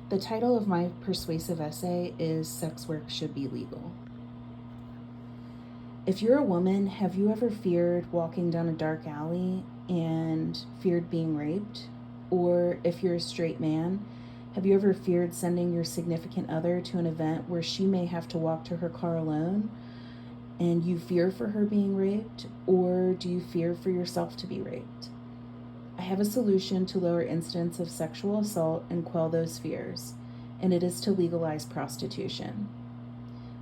The title of my persuasive essay is Sex Work Should Be Legal. If you're a woman, have you ever feared walking down a dark alley and feared being raped? Or if you're a straight man, have you ever feared sending your significant other to an event where she may have to walk to her car alone and you fear for her being raped? Or do you fear for yourself to be raped? I have a solution to lower incidents of sexual assault and quell those fears, and it is to legalize prostitution.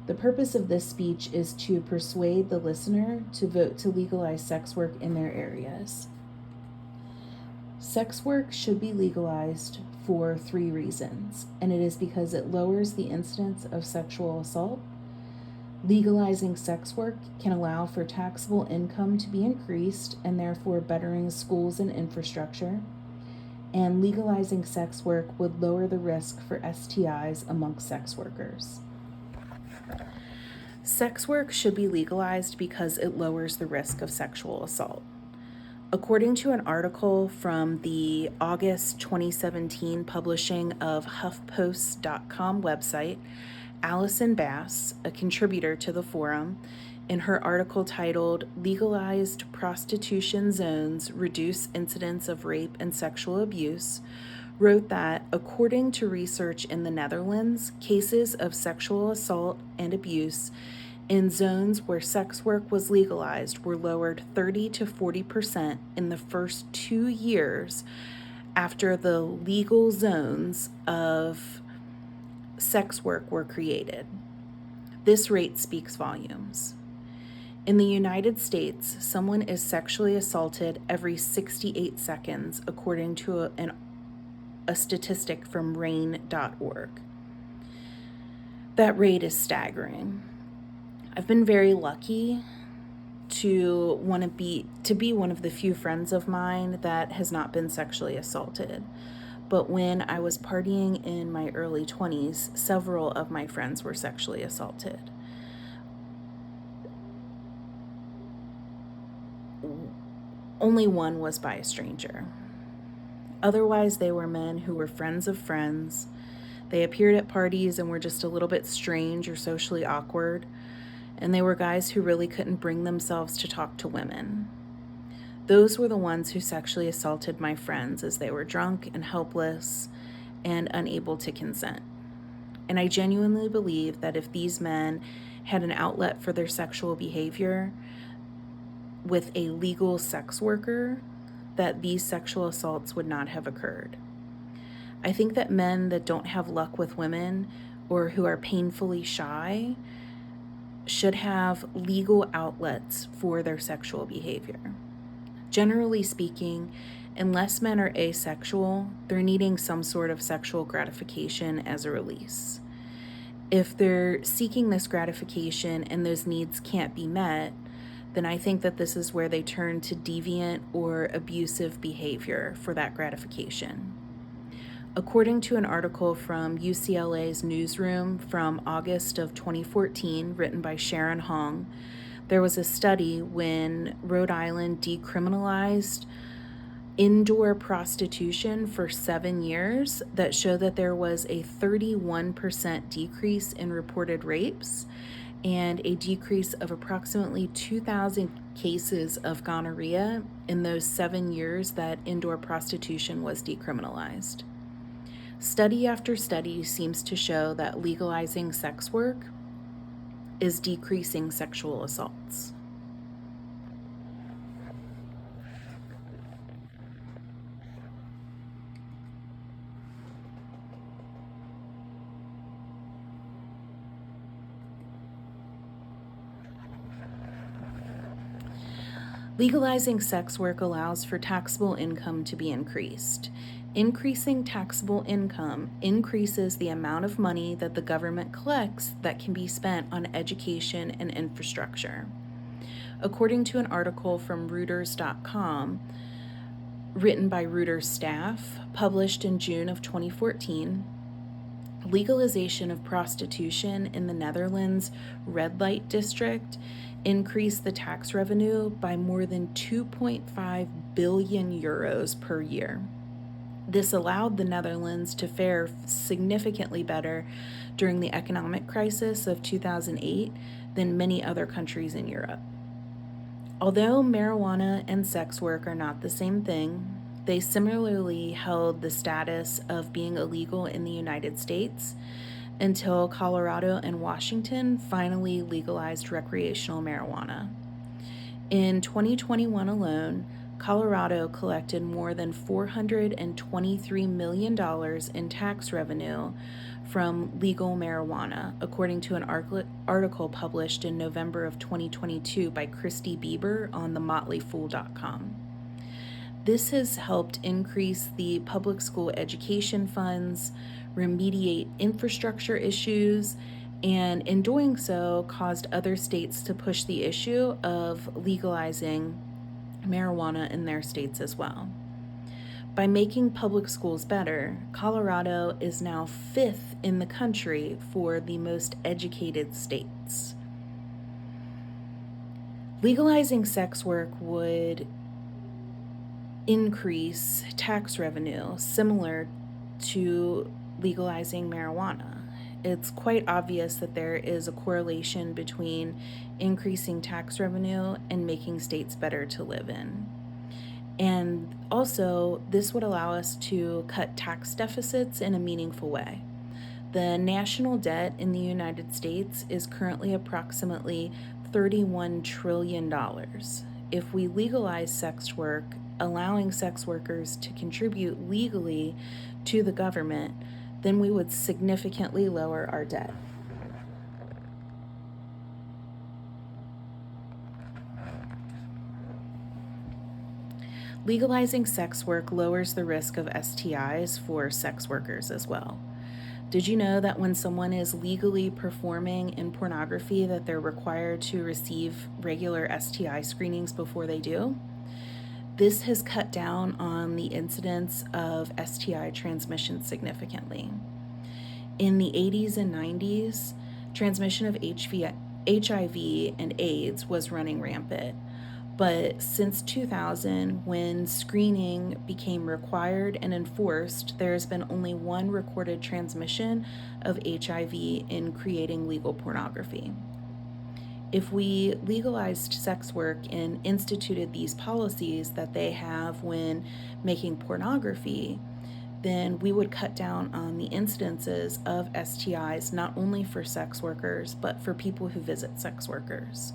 The purpose of this speech is to persuade the listener to vote to legalize sex work in their areas. Sex work should be legalized for 3 reasons, and it is because it lowers the incidence of sexual assault. Legalizing sex work can allow for taxable income to be increased and therefore bettering schools and infrastructure. And legalizing sex work would lower the risk for STIs amongst sex workers. Sex work should be legalized because it lowers the risk of sexual assault. According to an article from the August 2017 publishing of HuffPost.com website, Allison Bass, a contributor to the forum, in her article titled Legalized Prostitution Zones Reduce Incidence of Rape and Sexual Abuse, wrote that, according to research in the Netherlands, cases of sexual assault and abuse in zones where sex work was legalized were lowered 30 to 40% in the first 2 years after the legal zones of sex work were created. This rate speaks volumes. In the United States, someone is sexually assaulted every 68 seconds, according to a statistic from RAINN.org. That rate is staggering. I've been very lucky to be one of the few friends of mine that has not been sexually assaulted. But when I was partying in my early 20s, several of my friends were sexually assaulted. Only one was by a stranger. Otherwise, they were men who were friends of friends. They appeared at parties and were just a little bit strange or socially awkward. And they were guys who really couldn't bring themselves to talk to women. Those were the ones who sexually assaulted my friends as they were drunk and helpless and unable to consent. And I genuinely believe that if these men had an outlet for their sexual behavior with a legal sex worker, that these sexual assaults would not have occurred. I think that men that don't have luck with women or who are painfully shy should have legal outlets for their sexual behavior. Generally speaking, unless men are asexual, they're needing some sort of sexual gratification as a release. If they're seeking this gratification and those needs can't be met, then I think that this is where they turn to deviant or abusive behavior for that gratification. According to an article from UCLA's Newsroom from August of 2014, written by Sharon Hong, there was a study when Rhode Island decriminalized indoor prostitution for 7 years that showed that there was a 31% decrease in reported rapes and a decrease of approximately 2,000 cases of gonorrhea in those 7 years that indoor prostitution was decriminalized. Study after study seems to show that legalizing sex work is decreasing sexual assaults. Legalizing sex work allows for taxable income to be increased. Increasing taxable income increases the amount of money that the government collects that can be spent on education and infrastructure. According to an article from Reuters.com, written by Reuters staff, published in June of 2014, legalization of prostitution in the Netherlands red light district increased the tax revenue by more than 2.5 billion euros per year. This allowed the Netherlands to fare significantly better during the economic crisis of 2008 than many other countries in Europe. Although marijuana and sex work are not the same thing, they similarly held the status of being illegal in the United States until Colorado and Washington finally legalized recreational marijuana. In 2021 alone, Colorado collected more than $423 million in tax revenue from legal marijuana, according to an article published in November of 2022 by Christy Bieber on themotleyfool.com. This has helped increase the public school education funds, remediate infrastructure issues, and in doing so, caused other states to push the issue of legalizing marijuana in their states as well. By making public schools better, Colorado is now 5th in the country for the most educated states. Legalizing sex work would increase tax revenue similar to legalizing marijuana. It's quite obvious that there is a correlation between increasing tax revenue and making states better to live in. And also, this would allow us to cut tax deficits in a meaningful way. The national debt in the United States is currently approximately $31 trillion. If we legalize sex work, allowing sex workers to contribute legally to the government, then we would significantly lower our debt. Legalizing sex work lowers the risk of STIs for sex workers as well. Did you know that when someone is legally performing in pornography that they're required to receive regular STI screenings before they do? This has cut down on the incidence of STI transmission significantly. In the 80s and 90s, transmission of HIV and AIDS was running rampant. But since 2000, when screening became required and enforced, there has been only one recorded transmission of HIV in creating legal pornography. If we legalized sex work and instituted these policies that they have when making pornography, then we would cut down on the incidences of STIs not only for sex workers, but for people who visit sex workers.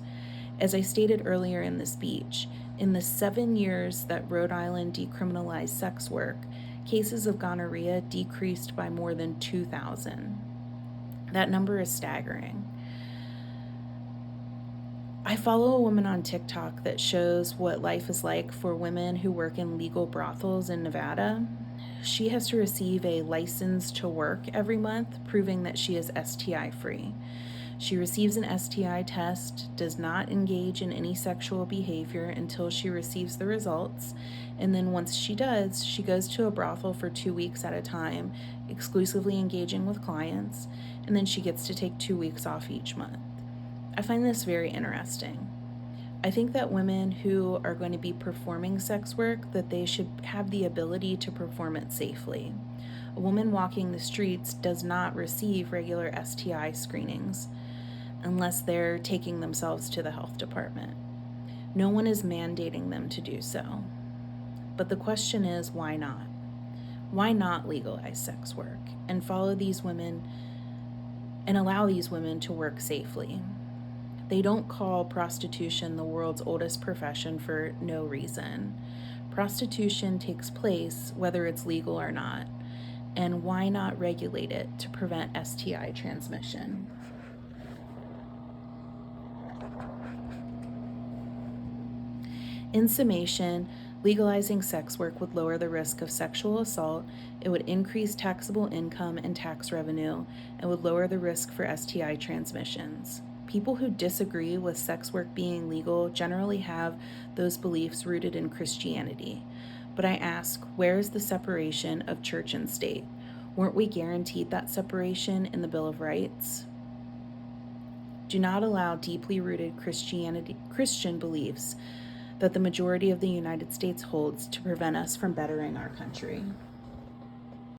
As I stated earlier in the speech, in the 7 years that Rhode Island decriminalized sex work, cases of gonorrhea decreased by more than 2,000. That number is staggering. I follow a woman on TikTok that shows what life is like for women who work in legal brothels in Nevada. She has to receive a license to work every month, proving that she is STI free. She receives an STI test, does not engage in any sexual behavior until she receives the results, and then once she does, she goes to a brothel for 2 weeks at a time, exclusively engaging with clients, and then she gets to take 2 weeks off each month. I find this very interesting. I think that women who are going to be performing sex work, that they should have the ability to perform it safely. A woman walking the streets does not receive regular STI screenings unless they're taking themselves to the health department. No one is mandating them to do so. But the question is, why not? Why not legalize sex work and follow these women and allow these women to work safely? They don't call prostitution the world's oldest profession for no reason. Prostitution takes place whether it's legal or not. And why not regulate it to prevent STI transmission? In summation, legalizing sex work would lower the risk of sexual assault, it would increase taxable income and tax revenue, and would lower the risk for STI transmissions. People who disagree with sex work being legal generally have those beliefs rooted in Christianity. But I ask, where is the separation of church and state? Weren't we guaranteed that separation in the Bill of Rights? Do not allow deeply rooted Christian beliefs that the majority of the United States holds to prevent us from bettering our country.